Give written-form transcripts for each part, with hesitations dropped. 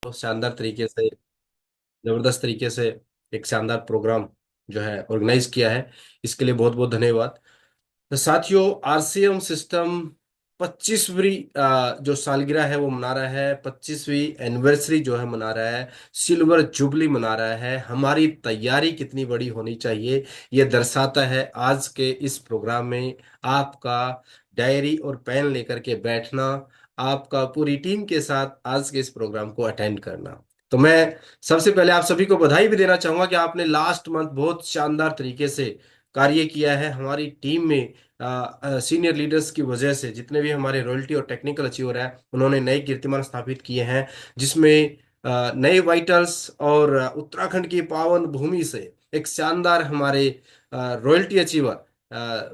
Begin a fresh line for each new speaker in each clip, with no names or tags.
तो शानदार तरीके से, जबरदस्त तरीके से एक शानदार प्रोग्राम जो है ऑर्गेनाइज किया है। इसके लिए बहुत बहुत धन्यवाद। तो साथियों, आरसीएम सिस्टम 25वीं जो सालगिरह है वो मना रहा है, 25वीं एनिवर्सरी जो है मना रहा है, सिल्वर जुबली मना रहा है। हमारी तैयारी कितनी बड़ी होनी चाहिए ये दर्शाता है आज के इस प्रोग्राम में आपका डायरी और पेन लेकर के बैठना, आपका पूरी टीम के साथ आज के इस प्रोग्राम को अटेंड करना। तो मैं सबसे पहले आप सभी को बधाई भी देना चाहूंगा कि आपने लास्ट मंथ बहुत शानदार तरीके से कार्य किया है। हमारी टीम में सीनियर लीडर्स की वजह से जितने भी हमारे रॉयल्टी और टेक्निकल अचीवर हैं उन्होंने नए कीर्तिमान स्थापित किए हैं, जिसमें नए वाइटल्स और उत्तराखंड की पावन भूमि से एक शानदार हमारे रॉयल्टी अचीवर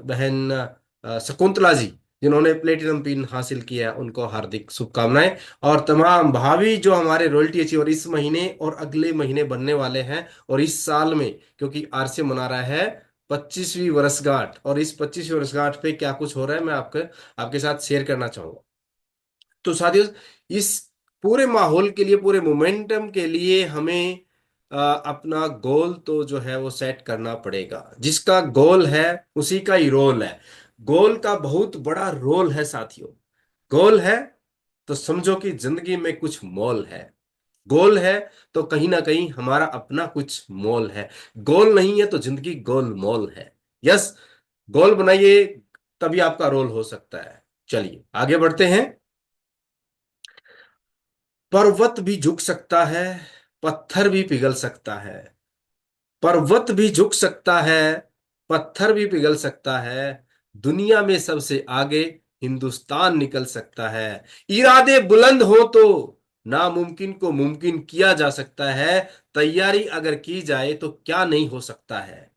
बहन शकुंतला जी, जिन्होंने प्लेटिनम पिन हासिल किया है, उनको हार्दिक शुभकामनाएं। और तमाम भावी जो हमारे रॉयल्टी अचीवर इस महीने और अगले महीने बनने वाले हैं, और इस साल में क्योंकि आरसे मना रहा है 25वीं वर्षगांठ, और इस 25वीं वर्षगांठ पे क्या कुछ हो रहा है मैं आपके साथ शेयर करना चाहूंगा। तो साथियों, इस पूरे माहौल के लिए, पूरे मोमेंटम के लिए हमें अपना गोल तो जो है वो सेट करना पड़ेगा। जिसका गोल है उसी का ही रोल है। गोल का बहुत बड़ा रोल है साथियों। गोल है तो समझो कि जिंदगी में कुछ मोल है। गोल है तो कहीं ना कहीं हमारा अपना कुछ मोल है। गोल नहीं है तो जिंदगी गोल मोल है। यस, गोल बनाइए, तभी आपका रोल हो सकता है। चलिए आगे बढ़ते हैं। पर्वत भी झुक सकता है, पत्थर भी पिघल सकता है। पर्वत भी झुक सकता है, पत्थर भी पिघल सकता है। दुनिया में सबसे आगे हिंदुस्तान निकल सकता है। इरादे बुलंद हो तो नामुमकिन को मुमकिन किया जा सकता है। तैयारी अगर की जाए तो क्या नहीं हो सकता है।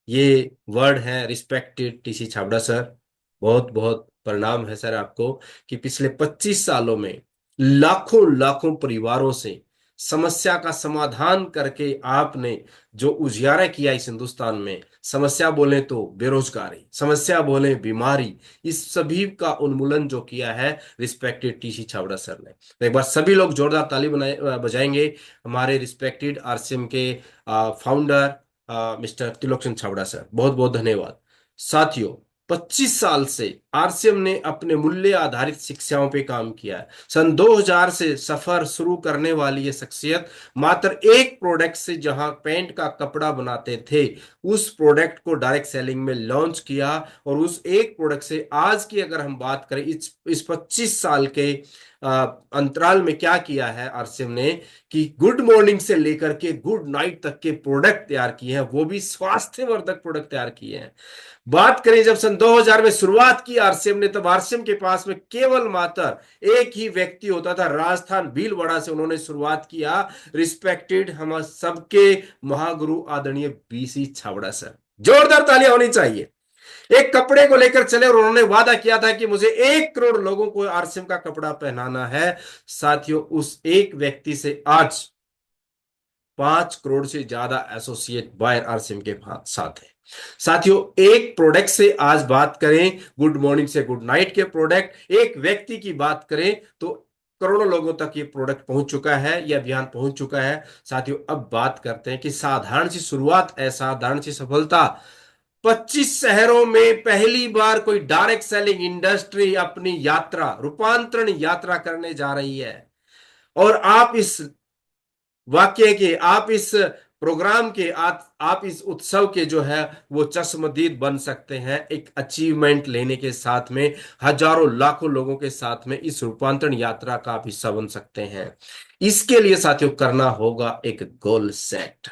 ये वर्ड है रिस्पेक्टेड टीसी छाबड़ा सर। बहुत बहुत प्रणाम है सर आपको कि पिछले 25 सालों में लाखों लाखों परिवारों से समस्या का समाधान करके आपने जो उजियारा किया इस हिंदुस्तान में, समस्या बोले तो बेरोजगारी, समस्या बोले बीमारी, इस सभी का उन्मूलन जो किया है रिस्पेक्टेड टीसी छाबड़ा सर ने। तो एक बार सभी लोग जोरदार ताली बनाए बजाएंगे हमारे रिस्पेक्टेड आरसीएम के founder mister Trilokchand Chhabra sir. बहुत बहुत धन्यवाद। साथियों, 25 साल से आरसीएम ने अपने मूल्य आधारित शिक्षाओं पे काम किया है। सन 2000 से सफर शुरू करने वाली ये शख्सियत मात्र एक प्रोडक्ट से, जहां पेंट का कपड़ा बनाते थे, उस प्रोडक्ट को डायरेक्ट सेलिंग में लॉन्च किया। और उस एक प्रोडक्ट से आज की अगर हम बात करें, इस 25 साल के अंतराल में क्या किया है आरसीएम ने, कि गुड मॉर्निंग से लेकर के गुड नाइट तक के प्रोडक्ट तैयार किए हैं, वो भी स्वास्थ्यवर्धक प्रोडक्ट तैयार किए हैं। बात करें जब सन 2000 में शुरुआत की आरसीएम ने, तब आरसीएम के पास में केवल मात्र एक ही व्यक्ति होता था, राजस्थान भीलवाड़ा से उन्होंने शुरुआत किया। रिस्पेक्टेड हम सबके महागुरु आदरणीय बीसी छाबड़ा सर। जोरदार तालियां होनी चाहिए। एक कपड़े को लेकर चले और उन्होंने वादा किया था कि मुझे 1 करोड़ लोगों को आरसीएम का कपड़ा पहनाना है। साथियों, उस एक व्यक्ति से आज 5 करोड़ से ज्यादा एसोसिएट बायर आरसीएम के साथ है। साथियों, एक प्रोडक्ट से आज बात करें, गुड मॉर्निंग से गुड नाइट के प्रोडक्ट, एक व्यक्ति की बात करें तो करोड़ों लोगों तक ये प्रोडक्ट पहुंच चुका है, यह अभियान पहुंच चुका है। साथियों, अब बात करते हैं कि साधारण सी शुरुआत, असाधारण सी सफलता। 25 शहरों में पहली बार कोई डायरेक्ट सेलिंग इंडस्ट्री अपनी यात्रा, रूपांतरण यात्रा करने जा रही है। और आप इस वाक्य के, आप इस प्रोग्राम के, आप इस उत्सव के जो है वो चश्मदीद बन सकते हैं, एक अचीवमेंट लेने के साथ में हजारों लाखों लोगों के साथ में इस रूपांतरण यात्रा का आप हिस्सा बन सकते हैं। इसके लिए साथियों करना होगा एक गोल सेट,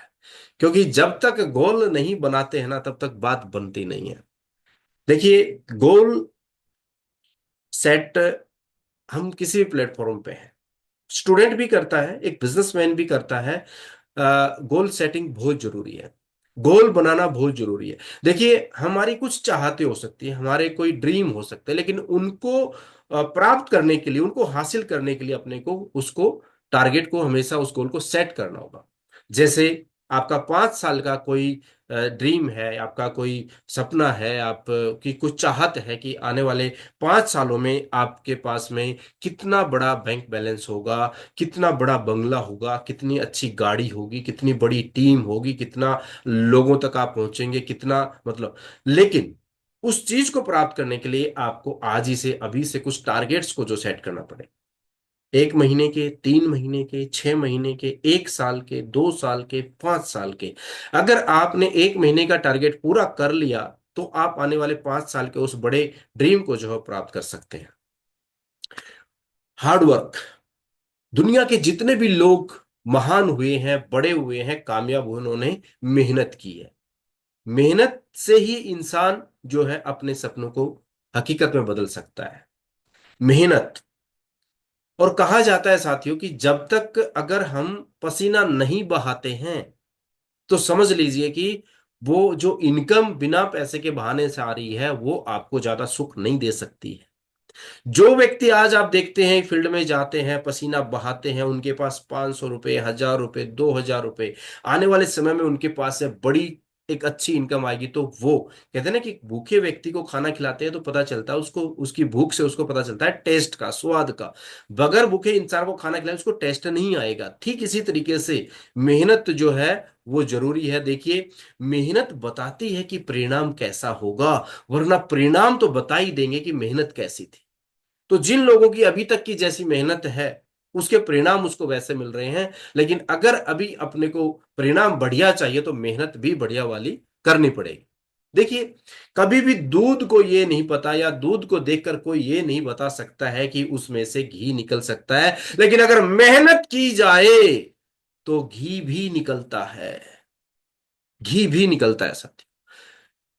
क्योंकि जब तक गोल नहीं बनाते हैं ना, तब तक बात बनती नहीं है। देखिए, गोल सेट हम किसी भी प्लेटफॉर्म पे हैं, स्टूडेंट भी करता है, एक बिजनेसमैन भी करता है। गोल सेटिंग बहुत जरूरी है। गोल बनाना बहुत जरूरी है। देखिए, हमारी कुछ चाहते हो सकती है, हमारे कोई ड्रीम हो सकते हैं, लेकिन उनको प्राप्त करने के लिए, उनको हासिल करने के लिए अपने को, उसको टारगेट को हमेशा उस गोल को सेट करना होगा। जैसे आपका 5 साल का कोई ड्रीम है, आपका कोई सपना है, आप की कुछ चाहत है कि आने वाले 5 सालों में आपके पास में कितना बड़ा बैंक बैलेंस होगा, कितना बड़ा बंगला होगा, कितनी अच्छी गाड़ी होगी, कितनी बड़ी टीम होगी, कितना लोगों तक आप पहुंचेंगे, कितना मतलब। लेकिन उस चीज को प्राप्त करने के लिए आपको आज ही से, अभी से कुछ टारगेट्स को जो सेट करना पड़े, 1 महीने के, 3 महीने के, 6 महीने के, 1 साल के, 2 साल के, 5 साल के। अगर आपने 1 महीने का टारगेट पूरा कर लिया तो आप आने वाले 5 साल के उस बड़े ड्रीम को जो है प्राप्त कर सकते हैं। हार्डवर्क। दुनिया के जितने भी लोग महान हुए हैं, बड़े हुए हैं, कामयाब हुए, उन्होंने मेहनत की है। मेहनत से ही इंसान जो है अपने सपनों को हकीकत में बदल सकता है। मेहनत। और कहा जाता है साथियों कि जब तक अगर हम पसीना नहीं बहाते हैं तो समझ लीजिए कि वो जो इनकम बिना पैसे के बहाने से आ रही है वो आपको ज्यादा सुख नहीं दे सकती है। जो व्यक्ति आज आप देखते हैं फील्ड में जाते हैं, पसीना बहाते हैं, उनके पास 500 रुपए, 1000 रुपए, 2000 रुपए, आने वाले समय में उनके पास से बड़ी एक अच्छी इनकम आएगी, तो वो कहते हैं ना कि भूखे व्यक्ति को खाना खिलाते हैं तो पता चलता है उसको, उसकी भूख से उसको पता चलता है टेस्ट का, स्वाद का। बगैर भूखे इंसान को खाना खिलाए उसको टेस्ट नहीं आएगा। ठीक इसी तरीके से मेहनत जो है वो जरूरी है। देखिए, मेहनत बताती है कि परिणाम कैसा होगा, वरना परिणाम तो बता ही देंगे कि मेहनत कैसी थी। तो जिन लोगों की अभी तक की जैसी मेहनत है उसके परिणाम उसको वैसे मिल रहे हैं। लेकिन अगर अभी अपने को परिणाम बढ़िया चाहिए तो मेहनत भी बढ़िया वाली करनी पड़ेगी। देखिए, कभी भी दूध को ये नहीं पता, या दूध को देखकर कोई ये नहीं बता सकता है कि उसमें से घी निकल सकता है, लेकिन अगर मेहनत की जाए तो घी भी निकलता है। घी भी निकलता है साथी।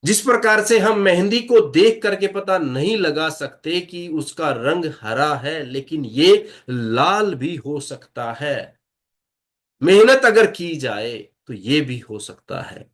जिस प्रकार से हम मेहंदी को देख करके पता नहीं लगा सकते कि उसका रंग हरा है, लेकिन ये लाल भी हो सकता है। मेहनत अगर की जाए तो ये भी हो सकता है।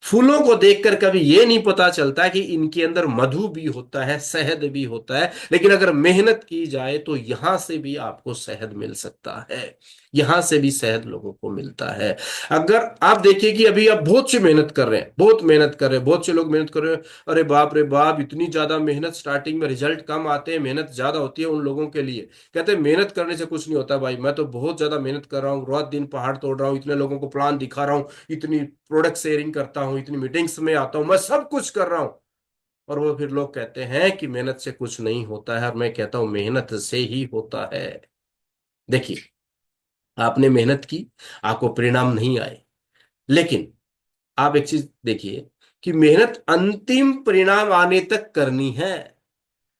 फूलों को देखकर कभी ये नहीं पता चलता कि इनके अंदर मधु भी होता है, शहद भी होता है, लेकिन अगर मेहनत की जाए तो यहां से भी आपको शहद मिल सकता है। यहां से भी शहद लोगों को मिलता है। अगर आप देखिए कि अभी आप बहुत सी मेहनत कर रहे हैं, बहुत मेहनत कर रहे हैं, बहुत से लोग मेहनत कर रहे हैं, अरे बाप रे बाप, इतनी ज्यादा मेहनत, स्टार्टिंग में रिजल्ट कम आते हैं, मेहनत ज्यादा होती है उन लोगों के लिए। कहते हैं मेहनत करने से कुछ नहीं होता भाई, मैं तो बहुत ज्यादा मेहनत कर रहा हूँ, रात दिन पहाड़ तोड़ रहा हूँ, इतने लोगों को प्लान दिखा रहा हूँ, इतनी प्रोडक्ट शेयरिंग करता हूं, इतनी मीटिंग्स में आता हूं, मैं सब कुछ कर रहा हूं। और वो फिर लोग कहते हैं कि मेहनत से कुछ नहीं होता है, और मैं कहता हूं मेहनत से ही होता है। देखिए, आपने मेहनत की, आपको परिणाम नहीं आए, लेकिन आप एक चीज देखिए कि मेहनत अंतिम परिणाम आने तक करनी है।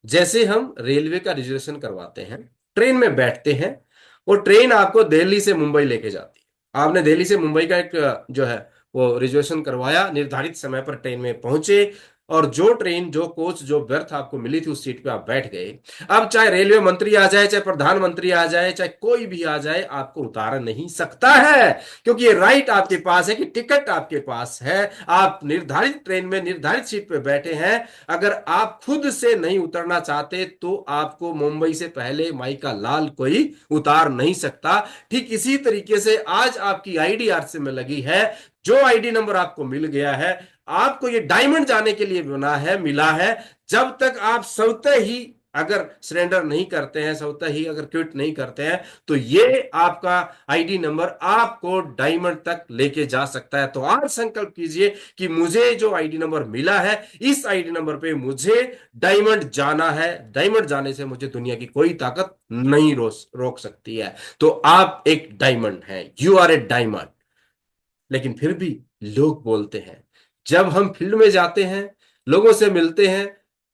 जैसे हम रेलवे का रिजर्वेशन करवाते हैं, ट्रेन में बैठते हैं, वो ट्रेन आपको दिल्ली से मुंबई लेके जाती है। आपने दिल्ली से मुंबई का एक जो है वो रिजर्वेशन करवाया, निर्धारित समय पर ट्रेन में पहुंचे, और जो ट्रेन, जो कोच, जो बर्थ आपको मिली थी उस सीट पे आप बैठ गए। अब चाहे रेलवे मंत्री आ जाए, चाहे प्रधानमंत्री आ जाए, चाहे कोई भी आ जाए, आपको उतार नहीं सकता है, क्योंकि ये राइट आपके पास है कि टिकट आपके पास है, आप निर्धारित ट्रेन में निर्धारित सीट पे बैठे हैं। अगर आप खुद से नहीं उतरना चाहते तो आपको मुंबई से पहले माई का लाल कोई उतार नहीं सकता। ठीक इसी तरीके से आज आपकी आईडी आरसी में लगी है, जो आईडी नंबर आपको मिल गया है, आपको ये डायमंड जाने के लिए बना है, मिला है। जब तक आप स्वतः ही अगर सरेंडर नहीं करते हैं, स्वतः ही अगर क्विट नहीं करते हैं, तो ये आपका आईडी नंबर आपको डायमंड तक लेके जा सकता है। तो आज संकल्प कीजिए कि मुझे जो आईडी नंबर मिला है, इस आईडी नंबर पे मुझे डायमंड जाना है। डायमंड जाने से मुझे दुनिया की कोई ताकत नहीं रोक सकती है। तो आप एक डायमंड हैं, यू आर ए डायमंड। लेकिन फिर भी लोग बोलते हैं, जब हम फील्ड में जाते हैं, लोगों से मिलते हैं,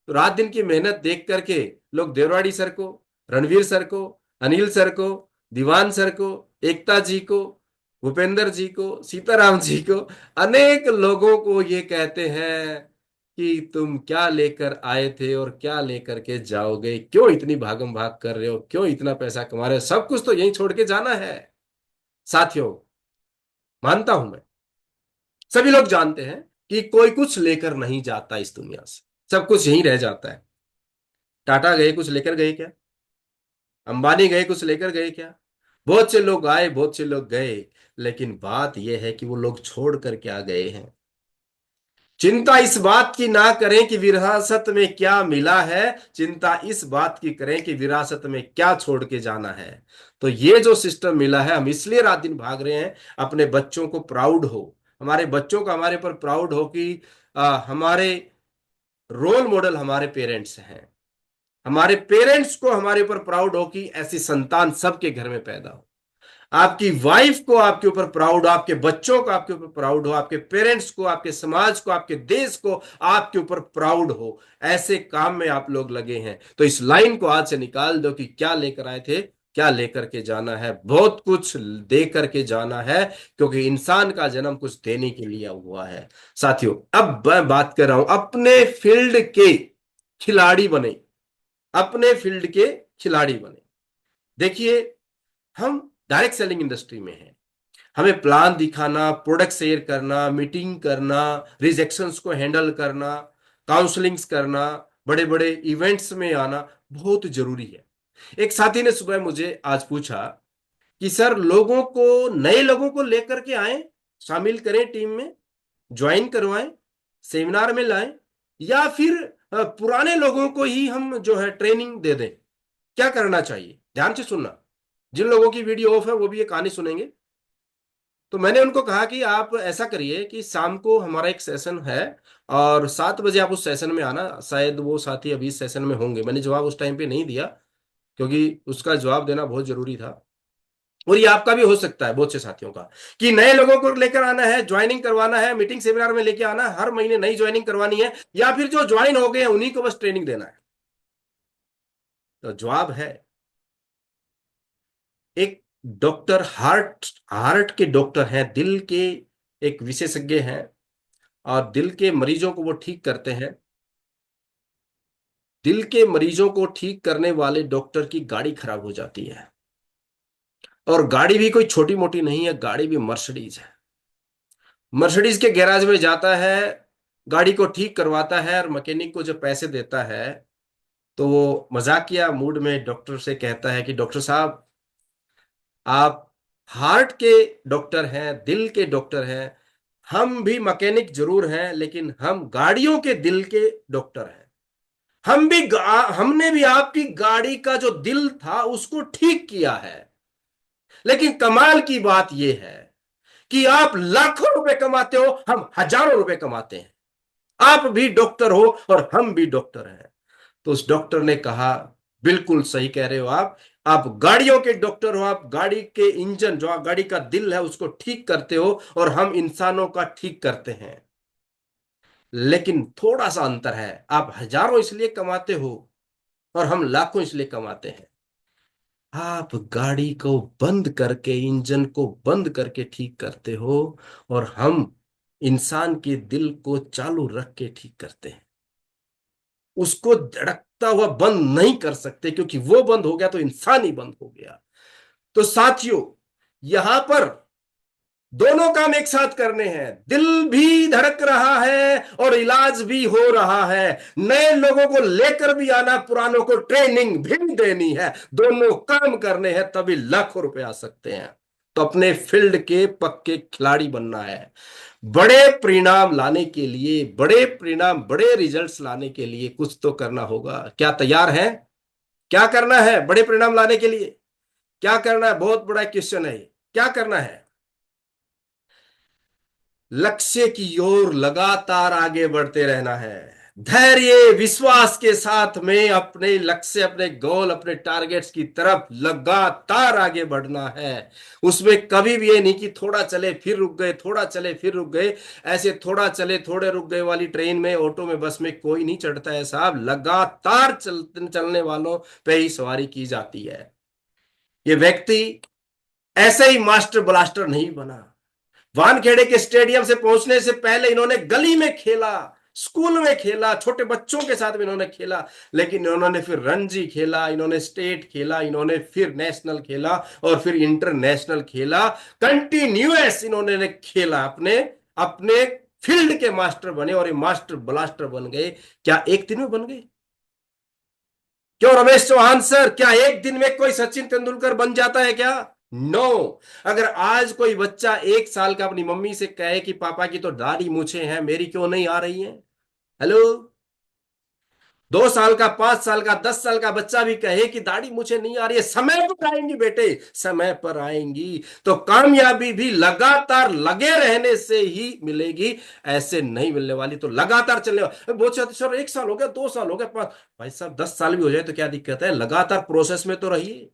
तो रात दिन की मेहनत देख करके लोग देवराड़ी सर को, रणवीर सर को, अनिल सर को, दीवान सर को, एकता जी को, भूपेंद्र जी को, सीताराम जी को, अनेक लोगों को ये कहते हैं कि तुम क्या लेकर आए थे और क्या लेकर के जाओगे, क्यों इतनी भागम भाग कर रहे हो, क्यों इतना पैसा कमा रहे हो, सब कुछ तो यहीं छोड़ के जाना है। साथियों, मानता हूं मैं, सभी लोग जानते हैं कि कोई कुछ लेकर नहीं जाता इस दुनिया से, सब कुछ यहीं रह जाता है। टाटा गए कुछ लेकर गए क्या? अंबानी गए कुछ लेकर गए क्या? बहुत से लोग आए, बहुत से लोग गए, लेकिन बात यह है कि वो लोग छोड़ करके आ गए हैं। चिंता इस बात की ना करें कि विरासत में क्या मिला है, चिंता इस बात की करें कि विरासत में क्या छोड़ के जाना है। तो ये जो सिस्टम मिला है, हम इसलिए रात दिन भाग रहे हैं। अपने बच्चों को प्राउड हो, हमारे बच्चों का हमारे पर प्राउड हो कि हमारे रोल मॉडल हमारे पेरेंट्स हैं। हमारे पेरेंट्स को हमारे ऊपर प्राउड हो कि ऐसी संतान सबके घर में पैदा हो। आपकी वाइफ को आपके ऊपर प्राउड हो, आपके बच्चों को आपके ऊपर प्राउड हो, आपके पेरेंट्स को, आपके समाज को, आपके देश को आपके ऊपर प्राउड हो। ऐसे काम में आप लोग लगे हैं, तो इस लाइन को आज से निकाल दो कि क्या लेकर आए थे, क्या लेकर के जाना है। बहुत कुछ दे करके जाना है, क्योंकि इंसान का जन्म कुछ देने के लिए हुआ है। साथियों, अब मैं बात कर रहा हूं अपने फील्ड के खिलाड़ी बने, अपने फील्ड के खिलाड़ी बने। देखिए, हम डायरेक्ट सेलिंग इंडस्ट्री में हैं। हमें प्लान दिखाना, प्रोडक्ट शेयर करना, मीटिंग करना, रिजेक्शंस को हैंडल करना, काउंसलिंग्स करना, बड़े बड़े इवेंट्स में आना बहुत जरूरी है। एक साथी ने सुबह मुझे आज पूछा कि सर, लोगों को, नए लोगों को लेकर के आए, शामिल करें टीम में, ज्वाइन करवाएं, सेमिनार में लाएं, या फिर पुराने लोगों को ही हम जो है ट्रेनिंग दे दें, क्या करना चाहिए? ध्यान से सुनना। जिन लोगों की वीडियो ऑफ है वो भी ये कहानी सुनेंगे। तो मैंने उनको कहा कि आप ऐसा करिए कि शाम को हमारा एक सेशन है, और 7 बजे आप उस सेशन में आना। शायद वो साथी अभी इस सेशन में होंगे, मैंने जवाब उस टाइम पे नहीं दिया, क्योंकि उसका जवाब देना बहुत जरूरी था। और ये आपका भी हो सकता है, बहुत से साथियों का, कि नए लोगों को लेकर आना है, ज्वाइनिंग करवाना है, मीटिंग सेमिनार में लेके आना है, हर महीने नई ज्वाइनिंग करवानी है, या फिर जो ज्वाइन हो गए हैं उन्हीं को बस ट्रेनिंग देना है। तो जवाब है, एक डॉक्टर, हार्ट हार्ट के डॉक्टर हैं, दिल के एक विशेषज्ञ हैं, और दिल के मरीजों को वो ठीक करते हैं। दिल के मरीजों को ठीक करने वाले डॉक्टर की गाड़ी खराब हो जाती है, और गाड़ी भी कोई छोटी मोटी नहीं है, गाड़ी भी मर्सिडीज है। मर्सिडीज के गैराज में जाता है, गाड़ी को ठीक करवाता है, और मैकेनिक को जब पैसे देता है, तो वो मजाकिया मूड में डॉक्टर से कहता है कि डॉक्टर साहब, आप हार्ट के डॉक्टर हैं, दिल के डॉक्टर हैं, हम भी मैकेनिक जरूर हैं, लेकिन हम गाड़ियों के दिल के डॉक्टर हैं। हमने भी आपकी गाड़ी का जो दिल था उसको ठीक किया है। लेकिन कमाल की बात यह है कि आप लाखों रुपए कमाते हो, हम हजारों रुपए कमाते हैं। आप भी डॉक्टर हो और हम भी डॉक्टर हैं। तो उस डॉक्टर ने कहा, बिल्कुल सही कह रहे हो आप गाड़ियों के डॉक्टर हो, आप गाड़ी के इंजन, जो गाड़ी का दिल है, उसको ठीक करते हो, और हम इंसानों का ठीक करते हैं। लेकिन थोड़ा सा अंतर है, आप हजारों इसलिए कमाते हो और हम लाखों इसलिए कमाते हैं। आप गाड़ी को बंद करके, इंजन को बंद करके ठीक करते हो, और हम इंसान के दिल को चालू रख के ठीक करते हैं। उसको धड़कता हुआ बंद नहीं कर सकते, क्योंकि वो बंद हो गया तो इंसान ही बंद हो गया। तो साथियों, यहां पर दोनों काम एक साथ करने हैं। दिल भी धड़क रहा है और इलाज भी हो रहा है। नए लोगों को लेकर भी आना, पुरानों को ट्रेनिंग भी देनी है। दोनों काम करने हैं, तभी लाखों रुपए आ सकते हैं। तो अपने फील्ड के पक्के खिलाड़ी बनना है। बड़े परिणाम लाने के लिए, बड़े परिणाम, बड़े रिजल्ट्स लाने के लिए कुछ तो करना होगा। क्या तैयार हैं? क्या करना है बड़े परिणाम लाने के लिए? क्या करना है? बहुत बड़ा क्वेश्चन है। क्या करना है? लक्ष्य की ओर लगातार आगे बढ़ते रहना है। धैर्य, विश्वास के साथ में अपने लक्ष्य, अपने गोल, अपने टारगेट्स की तरफ लगातार आगे बढ़ना है। उसमें कभी भी ये नहीं कि थोड़ा चले फिर रुक गए, थोड़ा चले फिर रुक गए। ऐसे थोड़ा चले थोड़े रुक गए वाली ट्रेन में, ऑटो में, बस में कोई नहीं चढ़ता है साहब। लगातार चलने वालों पे ही सवारी की जाती है। ये व्यक्ति ऐसे ही मास्टर ब्लास्टर नहीं बना। वानखेड़े के स्टेडियम से पहुंचने से पहले इन्होंने गली में खेला, स्कूल में खेला, छोटे बच्चों के साथ भी इन्होंने खेला, लेकिन इन्होंने फिर रणजी खेला, इन्होंने स्टेट खेला, इन्होंने फिर नेशनल खेला, और फिर इंटरनेशनल खेला। कंटिन्यूअस इन्होंने खेला, अपने अपने फील्ड के मास्टर बने, और ये मास्टर ब्लास्टर बन गए। क्या एक दिन में बन गए? क्यों रमेश चौहान सर, क्या एक दिन में कोई सचिन तेंदुलकर बन जाता है क्या? नो। अगर आज कोई बच्चा 1 साल का अपनी मम्मी से कहे कि पापा की तो दाढ़ी मूछें हैं, मेरी क्यों नहीं आ रही है? हेलो। 2 साल का, 5 साल का, 10 साल का बच्चा भी कहे कि दाढ़ी मुझे नहीं आ रही है, समय पर आएंगी बेटे, समय पर आएंगी। तो कामयाबी भी लगातार लगे रहने से ही मिलेगी, ऐसे नहीं मिलने वाली। तो लगातार चलने वाली। बहुत से सर 1 साल हो गया, 2 साल हो गया, भाई साहब 10 साल भी हो जाए तो क्या दिक्कत है? लगातार प्रोसेस में तो रहिए।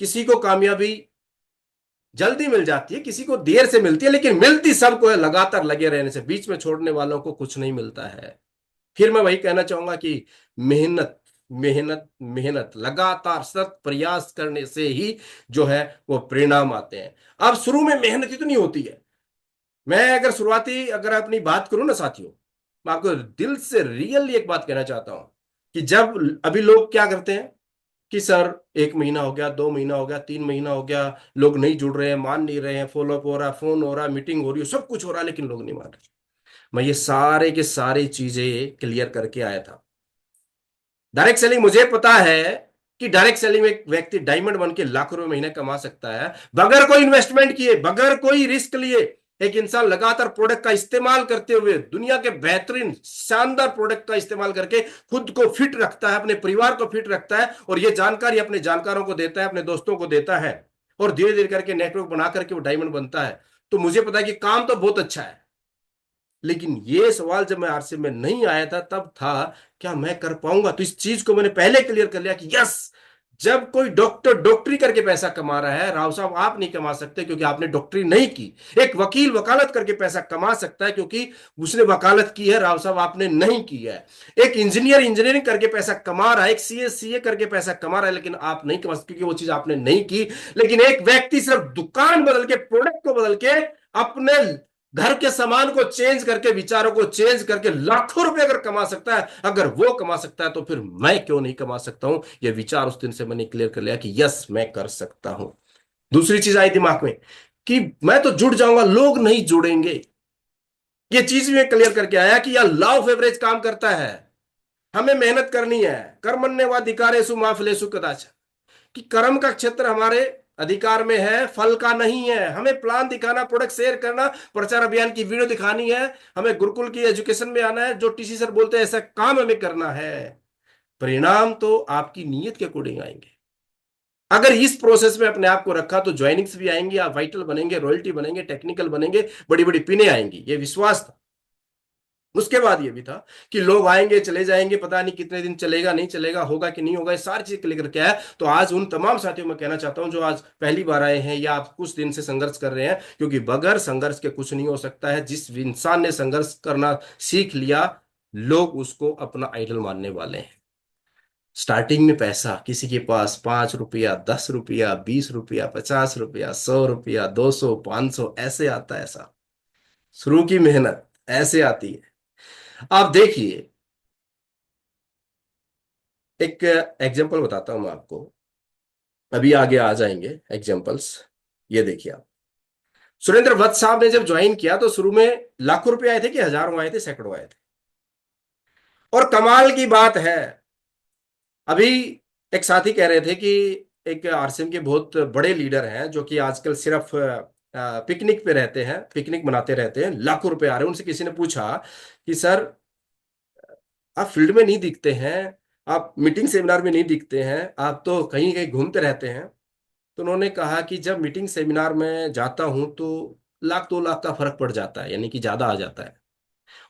किसी को कामयाबी जल्दी मिल जाती है, किसी को देर से मिलती है, लेकिन मिलती सबको है लगातार लगे रहने से। बीच में छोड़ने वालों को कुछ नहीं मिलता है। फिर मैं वही कहना चाहूंगा कि मेहनत, मेहनत, मेहनत, लगातार सतत प्रयास करने से ही जो है वो परिणाम आते हैं। अब शुरू में मेहनत इतनी होती है। मैं अगर शुरुआती अगर अपनी बात करूं ना साथियों, मैं आपको दिल से रियली एक बात कहना चाहता हूं कि जब अभी लोग क्या करते हैं कि सर 1 महीना हो गया, 2 महीना हो गया, 3 महीना हो गया, लोग नहीं जुड़ रहे हैं, मान नहीं रहे हैं, फॉलो अप हो रहा है, फोन हो रहा है, मीटिंग हो रही है, सब कुछ हो रहा है, लेकिन लोग नहीं मान रहे। मैं ये सारे के सारी चीजें क्लियर करके आया था। डायरेक्ट सेलिंग, मुझे पता है कि डायरेक्ट सेलिंग में एक व्यक्ति डायमंड बन के लाखों रुपए महीने कमा सकता है, बगैर कोई इन्वेस्टमेंट किए, बगैर कोई रिस्क लिए। एक इंसान लगातार प्रोडक्ट का इस्तेमाल करते हुए, दुनिया के बेहतरीन शानदार प्रोडक्ट का इस्तेमाल करके खुद को फिट रखता है, अपने परिवार को फिट रखता है, और ये जानकारी अपने जानकारों को देता है, अपने दोस्तों को देता है, और धीरे धीरे करके नेटवर्क बना करके वो डायमंड बनता है। तो मुझे पता है कि काम तो बहुत अच्छा है, लेकिन ये सवाल जब मैं आरसी में नहीं आया था तब था, क्या मैं कर पाऊंगा? तो इस चीज को मैंने पहले क्लियर कर लिया कि यस, जब कोई डॉक्टर डॉक्टरी करके पैसा कमा रहा है, राव साहब आप नहीं कमा सकते क्योंकि आपने डॉक्टरी नहीं की। एक वकील वकालत करके पैसा कमा सकता है क्योंकि उसने वकालत की है, राव साहब आपने नहीं की है। एक इंजीनियर इंजीनियरिंग करके पैसा कमा रहा है, एक सीए करके पैसा कमा रहा है, लेकिन आप नहीं कमा सकते क्योंकि वो चीज आपने नहीं की। लेकिन एक व्यक्ति सिर्फ दुकान बदल के, प्रोडक्ट को बदल के, अपने घर के सामान को चेंज करके, विचारों को चेंज करके लाखों रुपए अगर कमा सकता है, अगर वो कमा सकता है तो फिर मैं क्यों नहीं कमा सकता हूं? ये विचार उस दिन से मैंने क्लियर कर लिया कि यस मैं कर सकता हूं। दूसरी चीज आई दिमाग में कि मैं तो जुड़ जाऊंगा, लोग नहीं जुड़ेंगे। ये चीज भी क्लियर करके आया कि यार लॉ ऑफ एवरेज काम करता है। हमें मेहनत करनी है। कर्मण्येवाधिकारेषु मा फलेषु कदाचन, कि कर्म का क्षेत्र हमारे अधिकार में है, फल का नहीं है। हमें प्लान दिखाना, प्रोडक्ट शेयर करना, प्रचार अभियान की वीडियो दिखानी है, हमें गुरुकुल की एजुकेशन में आना है, जो टीसी सर बोलते हैं ऐसा काम हमें करना है। परिणाम तो आपकी नीयत के अकॉर्डिंग आएंगे। अगर इस प्रोसेस में अपने आप को रखा तो ज्वाइनिंग्स भी आएंगी, आप वाइटल बनेंगे, रॉयल्टी बनेंगे, टेक्निकल बनेंगे, बड़ी बड़ी पिने आएंगी, ये विश्वास था। उसके बाद ये भी था कि लोग आएंगे चले जाएंगे, पता नहीं कितने दिन चलेगा, नहीं चलेगा, होगा कि नहीं होगा, ये सारी चीज क्लियर क्या है। तो आज उन तमाम साथियों में कहना चाहता हूं जो आज पहली बार आए हैं या आप कुछ दिन से संघर्ष कर रहे हैं, क्योंकि बगैर संघर्ष के कुछ नहीं हो सकता है। जिस इंसान ने संघर्ष करना सीख लिया, लोग उसको अपना आइडल मानने वाले हैं। स्टार्टिंग में पैसा किसी के पास 5 रुपया, 10 रुपया, 20 रुपया, 50 रुपया, 100 रुपया, 200, 500 ऐसे आता है। ऐसा शुरू की मेहनत ऐसे आती है। आप देखिए, एक एग्जांपल बताता हूं मैं आपको, अभी आगे आ जाएंगे एग्जांपल्स। ये देखिए आप, सुरेंद्र वत्स साहब ने जब ज्वाइन किया तो शुरू में लाखों रुपए आए थे कि हजारों आए थे, सैकड़ों आए थे। और कमाल की बात है, अभी एक साथी कह रहे थे कि एक आरसीएम के बहुत बड़े लीडर हैं जो कि आजकल सिर्फ पिकनिक पे रहते हैं, पिकनिक मनाते रहते हैं, लाखों रुपए आ रहे हैं। उनसे किसी ने पूछा कि सर आप फील्ड में नहीं दिखते हैं, आप मीटिंग सेमिनार में नहीं दिखते हैं, आप तो कहीं कहीं घूमते रहते हैं। तो उन्होंने कहा कि जब मीटिंग सेमिनार में जाता हूं तो 1 लाख 2 लाख का फर्क पड़ जाता है, यानी कि ज्यादा आ जाता है।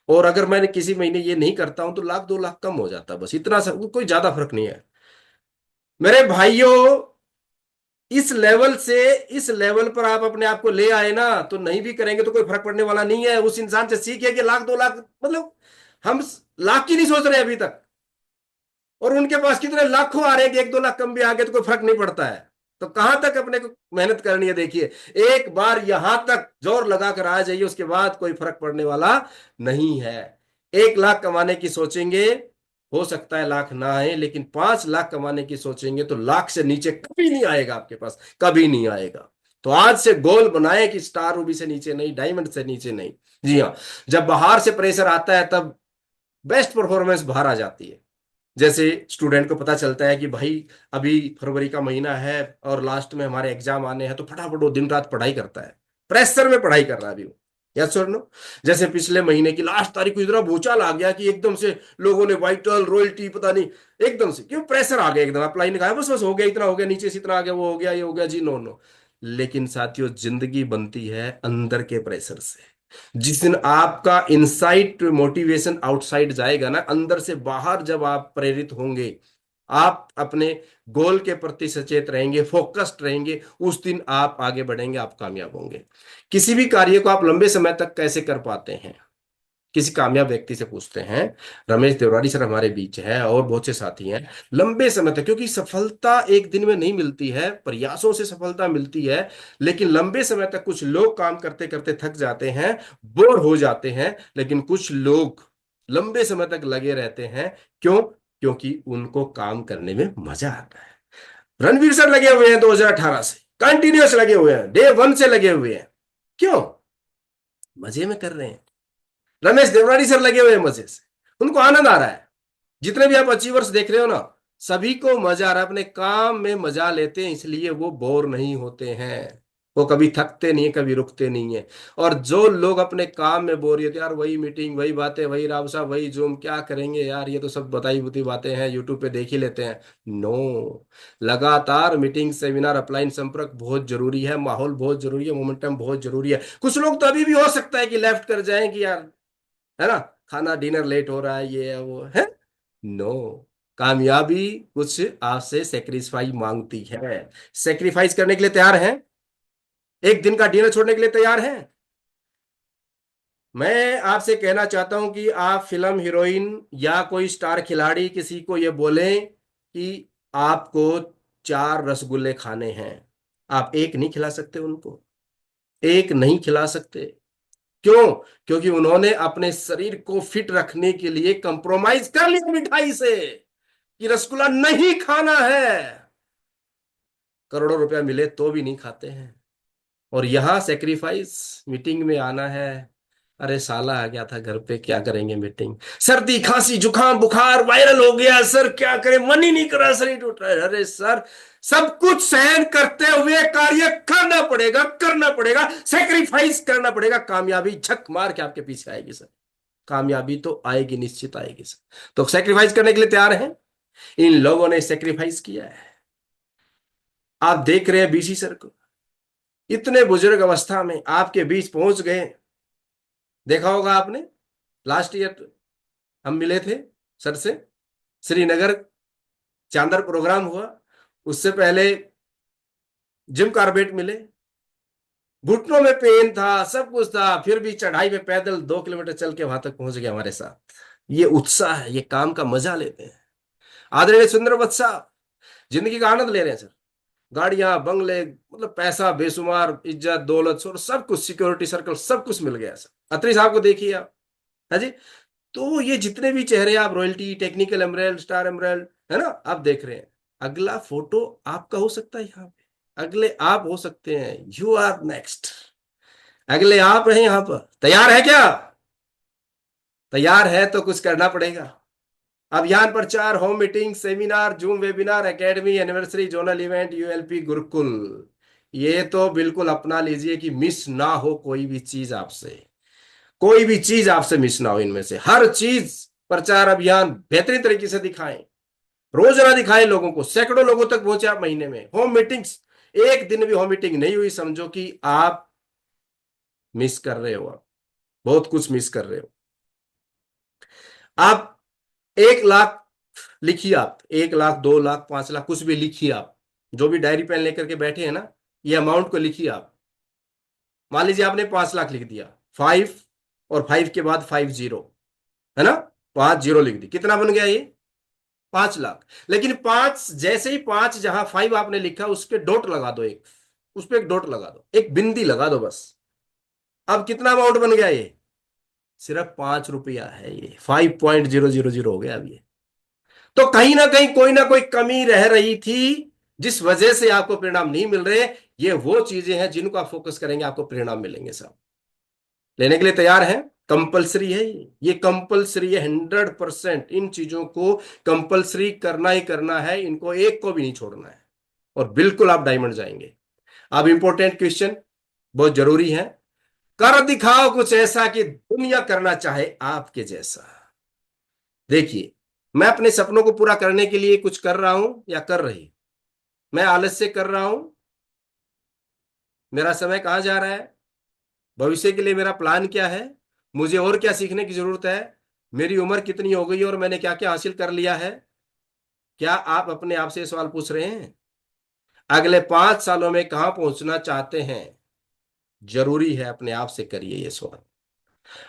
और अगर मैंने किसी महीने ये नहीं करता हूं तो 1 लाख 2 लाख कम हो जाता है, बस इतना सा, कोई ज्यादा फर्क नहीं है। मेरे भाइयों, इस लेवल से इस लेवल पर आप अपने आप को ले आए ना, तो नहीं भी करेंगे तो कोई फर्क पड़ने वाला नहीं है। उस इंसान से सीखिए कि 1 लाख 2 लाख मतलब, हम लाख की नहीं सोच रहे अभी तक, और उनके पास कितने लाखों आ रहे हैं कि 1 2 लाख कम भी आ गए तो कोई फर्क नहीं पड़ता है। तो कहां तक अपने को मेहनत करनी है? देखिए, एक बार यहां तक जोर लगाकर आ जाइए, उसके बाद कोई फर्क पड़ने वाला नहीं है। 1 लाख कमाने की सोचेंगे, हो सकता है लाख ना आए, लेकिन 5 लाख कमाने की सोचेंगे तो लाख से नीचे कभी नहीं आएगा आपके पास, कभी नहीं आएगा। तो आज से गोल बनाए कि स्टार रूबी से नीचे नहीं, डायमंड से नीचे नहीं। जी हाँ, जब बाहर से प्रेशर आता है तब बेस्ट परफॉर्मेंस बाहर आ जाती है। जैसे स्टूडेंट को पता चलता है कि भाई अभी फरवरी का महीना है और लास्ट में हमारे एग्जाम आने हैं, तो फटाफट वो दिन रात पढ़ाई करता है, प्रेशर में पढ़ाई कर रहा है अभी वो। यस और नो? जैसे पिछले महीने की लास्ट तारीख को इतना भूचाल आ गया कि एकदम से लोगों ने वाइटल रॉयल्टी पता नहीं, एकदम से क्यों प्रेशर आ गया, एकदम अप्लाई नहीं कहा, बस बस हो गया, इतना हो गया, नीचे से इतना आ गया, वो हो गया, ये हो गया जी, नो नो। लेकिन साथियों, जिंदगी बनती है अंदर के प्रेशर से। जिस दिन आपका इनसाइट मोटिवेशन आउटसाइड जाएगा ना, अंदर से बाहर जब आप प्रेरित होंगे, आप अपने गोल के प्रति सचेत रहेंगे, फोकस्ड रहेंगे, उस दिन आप आगे बढ़ेंगे, आप कामयाब होंगे। किसी भी कार्य को आप लंबे समय तक कैसे कर पाते हैं, किसी कामयाब व्यक्ति से पूछते हैं। रमेश तिवारी सर हमारे बीच है और बहुत से साथी हैं। लंबे समय तक, क्योंकि सफलता एक दिन में नहीं मिलती है, प्रयासों से सफलता मिलती है। लेकिन लंबे समय तक कुछ लोग काम करते करते थक जाते हैं, बोर हो जाते हैं, लेकिन कुछ लोग लंबे समय तक लगे रहते हैं। क्यों? क्योंकि उनको काम करने में मजा आता है। रणवीर सर लगे हुए हैं 2018 से, कंटिन्यूस लगे हुए हैं, डे वन से लगे हुए हैं। क्यों? मजे में कर रहे हैं। रमेश देवरानी सर लगे हुए हैं मजे से, उनको आनंद आ रहा है। जितने भी आप अचीवर्स देख रहे हो ना, सभी को मजा आ रहा है, अपने काम में मजा लेते हैं, इसलिए वो बोर नहीं होते हैं। वो कभी थकते नहीं है, कभी रुकते नहीं है। और जो लोग अपने काम में बोर होते हैं, यार वही मीटिंग, वही बातें, वही राव साहब, वही जूम, क्या करेंगे यार, ये तो सब बताई बुती बातें हैं, यूट्यूब पे देख ही लेते हैं। नो, लगातार मीटिंग, सेमिनार, अपलाइन संपर्क बहुत जरूरी है, माहौल बहुत जरूरी है, मोमेंटम बहुत जरूरी है। कुछ लोग तो अभी भी हो सकता है कि लेफ्ट कर जाएं कि यार, है ना, खाना डिनर लेट हो रहा है, ये है वो है। नो, कामयाबी कुछ आपसे सेक्रीफाई मांगती है। सेक्रीफाइस करने के लिए तैयार हैं? एक दिन का डिनर छोड़ने के लिए तैयार हैं? मैं आपसे कहना चाहता हूं कि आप फिल्म हीरोइन या कोई स्टार खिलाड़ी किसी को ये बोलें कि आपको 4 रसगुल्ले खाने हैं, आप एक नहीं खिला सकते उनको, एक नहीं खिला सकते। क्यों? क्योंकि उन्होंने अपने शरीर को फिट रखने के लिए कंप्रोमाइज कर लिया मिठाई से, कि रसगुल्ला नहीं खाना है। करोड़ों रुपया मिले तो भी नहीं खाते हैं। और यहां सेक्रीफाइस, मीटिंग में आना है। अरे साला आ गया था घर पे, क्या करेंगे मीटिंग, सर्दी खांसी जुकाम बुखार वायरल हो गया सर, क्या करें, मन ही नहीं कर रहा, शरीर टूट रहा है। अरे सर, सब कुछ सहन करते हुए कार्य करना पड़ेगा, करना पड़ेगा, सेक्रीफाइस करना पड़ेगा। कामयाबी झक मार के आपके पीछे आएगी सर, कामयाबी तो आएगी, निश्चित आएगी सर। तो सेक्रीफाइस करने के लिए तैयार हैं? इन लोगों ने सेक्रीफाइस किया है। आप देख रहे हैं बीसी सर को, इतने बुजुर्ग अवस्था में आपके बीच पहुंच गए। देखा होगा आपने, लास्ट ईयर हम मिले थे सर से, श्रीनगर चांदर प्रोग्राम हुआ, उससे पहले जिम कार्बेट मिले, घुटनों में पेन था, सब कुछ था, फिर भी चढ़ाई पे पैदल 2 किलोमीटर चल के वहां तक पहुंच गया हमारे साथ। ये उत्साह है, ये काम का मजा लेते हैं। आदरणीय सुंदर बत्सा जिंदगी का आनंद ले रहे हैं सर, गाड़ियां बंगले, मतलब पैसा बेशुमार, इज्जत दौलत और सब कुछ, सिक्योरिटी सर्कल, सब कुछ मिल गया सर। अत्री साहब को देखिए आप, है जी। तो ये जितने भी चेहरे आप, royalty, technical emerald, star emerald, है ना, आप देख रहे हैं। अगला फोटो आपका हो सकता है यहाँ पे, अगले आप हो सकते हैं, यू आर नेक्स्ट। अगले आप रहे यहाँ पर, तैयार है क्या? तैयार है तो कुछ करना पड़ेगा। अभियान प्रचार, home meeting, seminar, zoom webinar, academy, anniversary, zonal event, ULP, Gurukul, ये तो बिल्कुल अपना लीजिए कि मिस ना हो कोई भी चीज आपसे, कोई भी चीज आपसे मिस ना हो। इनमें से हर चीज, प्रचार अभियान बेहतरीन तरीके से दिखाएं, रोजाना दिखाएं लोगों को, सैकड़ों लोगों तक पहुंचे आप महीने में। होम मीटिंग्स, एक दिन भी होम मीटिंग नहीं हुई, समझो कि आप मिस कर रहे हो, आप बहुत कुछ मिस कर रहे हो। आप 1 लाख लिखिए, आप 1 लाख, 2 लाख, 5 लाख, कुछ भी लिखिए आप, जो भी डायरी पेन लेकर के बैठे हैं ना, ये अमाउंट को लिखिए आप। मान लीजिए आपने 5 लाख लिख दिया, 5 और 5 के बाद 50, है ना, 50 लिख दी, कितना बन गया ये? 5 लाख। लेकिन 5, जैसे ही 5 जहां 5 आपने लिखा उस पर डॉट लगा दो, एक, उस पर एक डॉट लगा दो, एक बिंदी लगा दो बस। अब कितना अमाउंट बन गया ये? सिर्फ 5 रुपया है ये, 5.000 हो गया अब ये। तो कहीं ना कहीं कोई ना कोई कमी रह रही थी, जिस वजह से आपको परिणाम नहीं मिल रहे। ये वो चीजें हैं जिनको आप फोकस करेंगे, आपको परिणाम मिलेंगे। सब लेने के लिए तैयार हैं? कंपलसरी है ये कंपलसरी है, 100%। इन चीजों को कंपलसरी करना ही करना है, इनको एक को भी नहीं छोड़ना है, और बिल्कुल आप डायमंड जाएंगे। अब इंपॉर्टेंट क्वेश्चन, बहुत जरूरी है। कर दिखाओ कुछ ऐसा कि दुनिया करना चाहे आपके जैसा। देखिए, मैं अपने सपनों को पूरा करने के लिए कुछ कर रहा हूं या कर रही? मैं आलस्य कर रहा हूं? मेरा समय कहां जा रहा है? भविष्य के लिए मेरा प्लान क्या है? मुझे और क्या सीखने की जरूरत है? मेरी उम्र कितनी हो गई और मैंने क्या क्या हासिल कर लिया है? क्या आप अपने आप से ये सवाल पूछ रहे हैं? अगले 5 सालों में कहां पहुंचना चाहते हैं? जरूरी है अपने आप से करिए ये सवाल।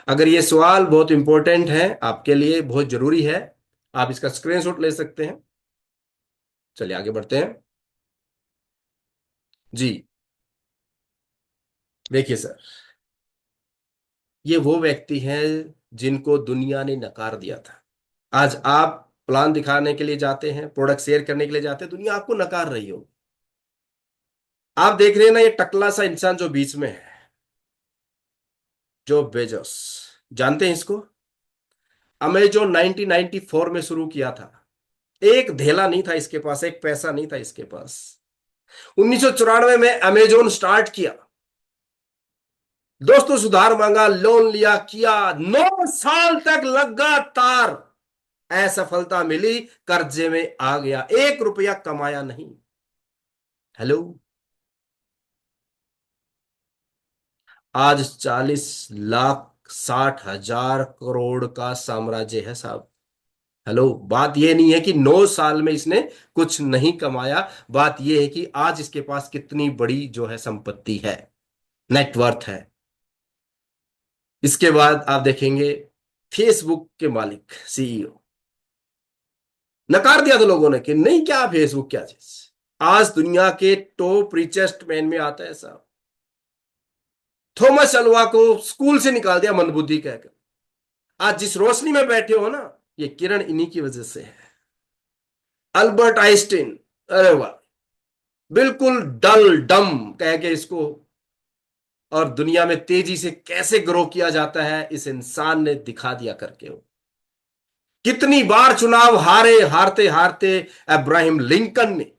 अगर ये सवाल बहुत इंपॉर्टेंट है आपके लिए, बहुत जरूरी है, आप इसका स्क्रीनशॉट ले सकते हैं। चलिए आगे बढ़ते हैं जी। देखिए सर, ये वो व्यक्ति हैं जिनको दुनिया ने नकार दिया था। आज आप प्लान दिखाने के लिए जाते हैं, प्रोडक्ट शेयर करने के लिए जाते हैं, दुनिया आपको नकार रही हो। आप देख रहे हैं ना, ये टकला सा इंसान जो बीच में है, जो बेजोस, जानते हैं इसको? अमेजोन 1994 में शुरू किया था। एक धेला नहीं था इसके पास, एक पैसा नहीं था इसके पास। 1994 में अमेजोन स्टार्ट किया, दोस्तों सुधार मांगा, लोन लिया, किया, 9 साल तक लगातार असफलता मिली, कर्जे में आ गया, 1 रुपया कमाया नहीं। हेलो, आज 40 लाख 60 हजार करोड़ का साम्राज्य है साहब। हेलो, बात यह नहीं है कि 9 साल में इसने कुछ नहीं कमाया, बात यह है कि आज इसके पास कितनी बड़ी जो है संपत्ति है, नेटवर्थ है। इसके बाद आप देखेंगे फेसबुक के मालिक, सीईओ, नकार दिया था लोगों ने कि नहीं, क्या फेसबुक क्या चीज। आज दुनिया के टॉप रिचेस्ट मैन में आता है साहब। थॉमस अल्वा को स्कूल से निकाल दिया मंदबुद्धि कहकर। आज जिस रोशनी में बैठे हो ना, ये किरण इन्हीं की वजह से है। अल्बर्ट आइंस्टीन, अरे वाह, बिल्कुल डल डम कह के इसको, और दुनिया में तेजी से कैसे ग्रो किया जाता है इस इंसान ने दिखा दिया करके हो। कितनी बार चुनाव हारे, हारते हारते अब्राहम लिंकन ने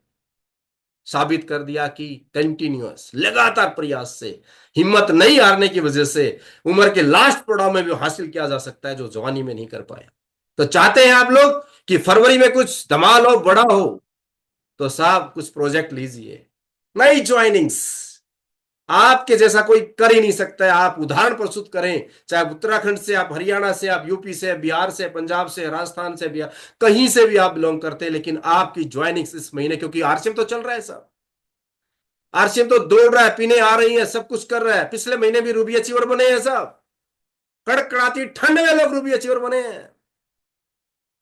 साबित कर दिया कि कंटिन्यूअस लगातार प्रयास से, हिम्मत नहीं हारने की वजह से उम्र के लास्ट पड़ाव में भी हासिल किया जा सकता है जो जवानी में नहीं कर पाया। तो चाहते हैं आप लोग कि फरवरी में कुछ धमाल हो, बड़ा हो, तो साहब कुछ प्रोजेक्ट लीजिए, नई ज्वाइनिंग्स। आपके जैसा कोई कर ही नहीं सकता है, आप उदाहरण प्रस्तुत करें, चाहे उत्तराखंड से, आप हरियाणा से, आप यूपी से, बिहार से, पंजाब से, राजस्थान से, बिहार, कहीं से भी आप बिलोंग करते हैं, लेकिन आपकी ज्वाइनिंग्स इस महीने, क्योंकि आरसीएम तो चल रहा है साहब, आरसीएम तो दौड़ रहा है, पीने आ रही है, सब कुछ कर रहा है। पिछले महीने भी रूबी अचीवर बने हैं साहब, कड़कड़ाती ठंड में लोग रूबी अचीवर बने हैं।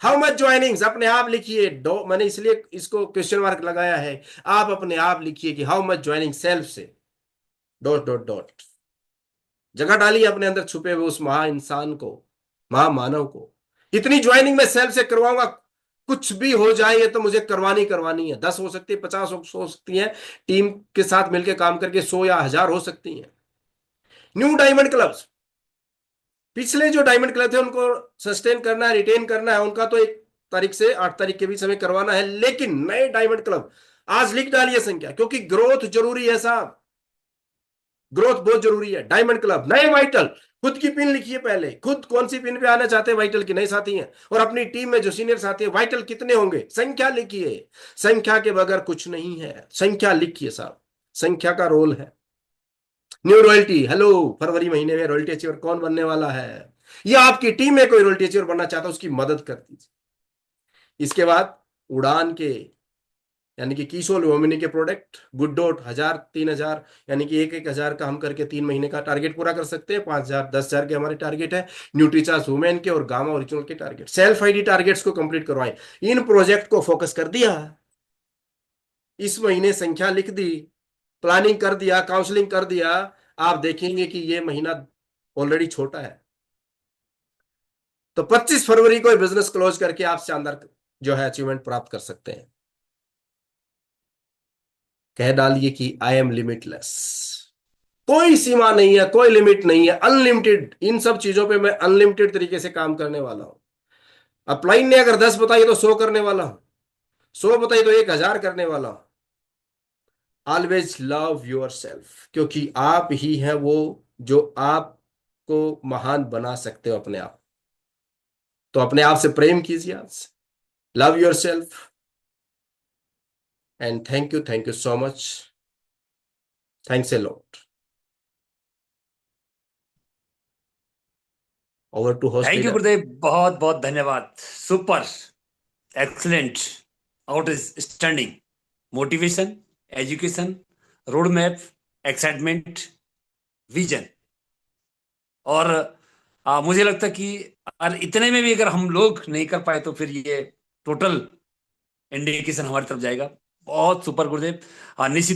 हाउ मच ज्वाइनिंग्स अपने आप लिखिए, दो मैंने इसलिए इसको क्वेश्चन मार्क लगाया है, आप अपने आप लिखिए कि हाउ मच ज्वाइनिंग सेल्फ से डॉट डॉट डॉट, जगह डालिए अपने अंदर छुपे हुए उस महा इंसान को, महामानव को। इतनी ज्वाइनिंग मैं सेल्फ से करवाऊंगा, कुछ भी हो जाए ये तो मुझे करवानी करवानी है। 10 हो सकती है, 50 हो सकती है, टीम के साथ मिलकर काम करके 100 या 1000 हो सकती हैं। न्यू डायमंड क्लब्स, पिछले जो डायमंड क्लब थे उनको सस्टेन करना है, रिटेन करना है, उनका तो 1 तारीख से 8 तारीख के बीच हमें करवाना है, लेकिन नए डायमंड क्लब आज लिख डालिए संख्या, क्योंकि ग्रोथ जरूरी है साहब, ग्रोथ बहुत जरूरी है। डायमंड क्लब, नए वाइटल, खुद की पिन लिखिए पहले, खुद कौन सी पिन पे आना चाहते हैं वाइटल की, नए साथी हैं, और अपनी टीम में जो सीनियर साथी है वाइटल कितने होंगे, संख्या लिखिए। संख्या के बगैर कुछ नहीं है, संख्या लिखिए साहब, संख्या का रोल है। न्यू रॉयल्टी, हेलो, फरवरी महीने में रॉयल्टी अचीवर कौन बनने वाला है, या आपकी टीम में कोई रॉयल्टी अचीवर बनना चाहता है, उसकी मदद कर दीजिए। इसके बाद उड़ान के, यानी कि किशोर वोमिनी के प्रोडक्ट, गुड डॉट, 1000 3000, यानी कि 1 1000 का हम करके 3 महीने का टारगेट पूरा कर सकते हैं। 5000 10,000 के हमारे टारगेट है। न्यूट्रीचार्ज वुमेन के और गामा ओरिजिनल के टारगेट, सेल्फ आईडी टारगेट्स को कंप्लीट करवाएं। इन प्रोजेक्ट को फोकस कर दिया, इस महीने संख्या लिख दी, प्लानिंग कर दिया, काउंसलिंग कर दिया, आप देखेंगे कि ये महीना ऑलरेडी छोटा है। तो 25 फरवरी को बिजनेस क्लोज करके आप शानदार जो है अचीवमेंट प्राप्त कर सकते हैं। कह डालिए कि आई एम लिमिटलेस। कोई सीमा नहीं है, कोई लिमिट नहीं है, अनलिमिटेड। इन सब चीजों पे मैं अनलिमिटेड तरीके से काम करने वाला हूं। अपलाइन ने अगर 10 बताई तो 100 करने वाला हूं, 100 बताई तो 1,000 करने वाला हूं। ऑलवेज लव योर सेल्फ, क्योंकि आप ही हैं वो जो आपको महान बना सकते हो अपने आप। तो अपने आप से प्रेम कीजिए आज। Love yourself. And thank you so much. Thanks a lot. Over to host
thank you
leader.
Gurudev, बहुत बहुत धन्यवाद। Super, excellent, outstanding. Motivation, education, road map, excitement, vision. और मुझे लगता है कि और इतने में भी अगर हम लोग नहीं कर पाए तो फिर ये टोटल इंडिकेशन हमारी तरफ जाएगा। बहुत सुपर गुरुदेव। निश्चित